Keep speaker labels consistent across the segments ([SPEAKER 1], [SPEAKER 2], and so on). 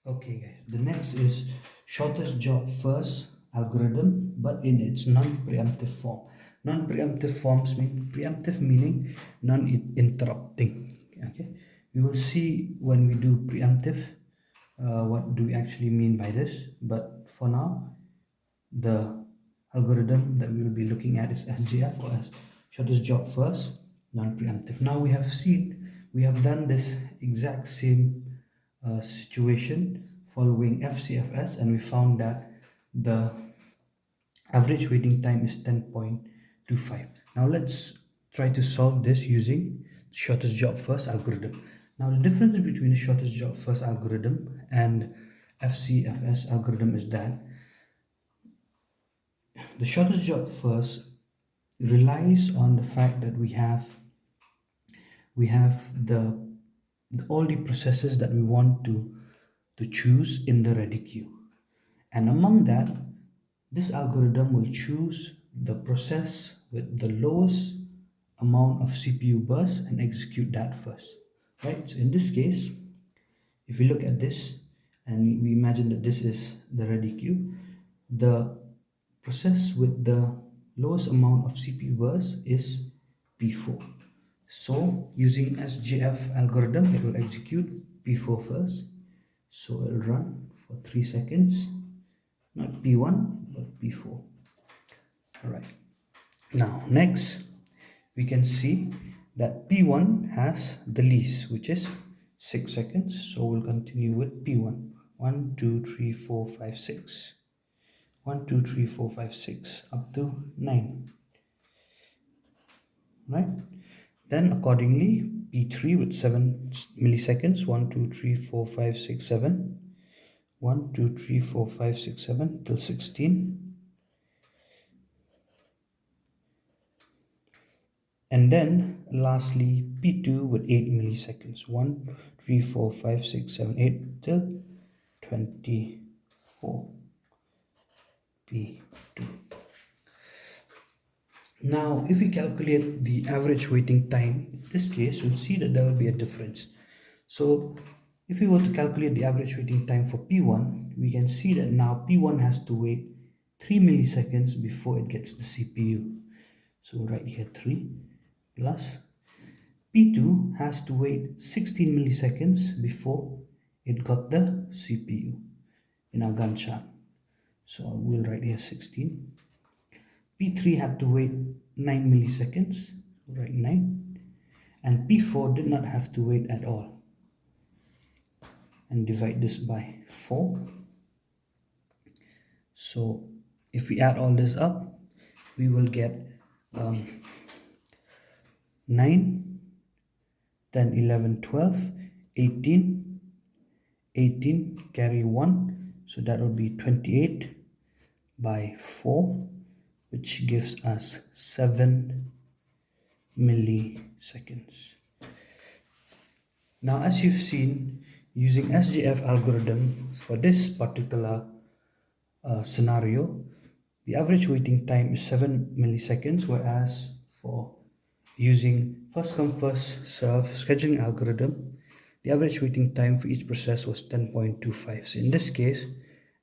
[SPEAKER 1] Okay, guys. The next is shortest job first algorithm, but in its non-preemptive form. Non-preemptive forms mean preemptive meaning non-interrupting. Okay, we will see when we do preemptive what do we actually mean by this. But for now, the algorithm that we will be looking at is SJF, or as shortest job first, non-preemptive. Now we have done this exact same situation following FCFS, and we found that the average waiting time is 10.25. Now let's try to solve this using shortest job first algorithm. Now the difference between the shortest job first algorithm and FCFS algorithm is that the shortest job first relies on the fact that we have all the processes that we want to choose in the ready queue, and among that, this algorithm will choose the process with the lowest amount of CPU bursts and execute that first, right? So in this case, if we look at this and we imagine that this is the ready queue, the process with the lowest amount of CPU bursts is P4. So using SJF algorithm, it will execute P4 first. So it will run for 3 seconds, not P1 but P4. All right. Now next we can see that P1 has the least, which is 6 seconds. So we'll continue with P1. 1, 2, 3, 4, 5, 6. 1, 2, 3, 4, 5, 6 up to 9. Right? Then accordingly, P3 with 7 milliseconds. 1, 2, 3, 4, 5, 6, 7. 1, 2, 3, 4, 5, 6, 7 till 16. And then lastly, P2 with 8 milliseconds. 1, 3, 4, 5, 6, 7, 8 till 24. P2. Now, if we calculate the average waiting time, in this case, we'll see that there will be a difference. So, if we were to calculate the average waiting time for P1, we can see that now P1 has to wait 3 milliseconds before it gets the CPU. So, we'll write here 3 plus P2 has to wait 16 milliseconds before it got the CPU in our Gantt chart. So we'll write here 16. P3 had to wait 9 milliseconds, write 9. And P4 did not have to wait at all. And divide this by 4. So if we add all this up, we will get 9, 10, 11, 12, 18, 18, carry 1. So that will be 28 by 4, which gives us 7 milliseconds. Now, as you've seen, using SJF algorithm for this particular scenario, the average waiting time is 7 milliseconds, whereas for using first come first serve scheduling algorithm, the average waiting time for each process was 10.25. So in this case,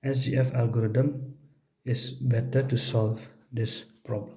[SPEAKER 1] SGF algorithm is better to solve this problem.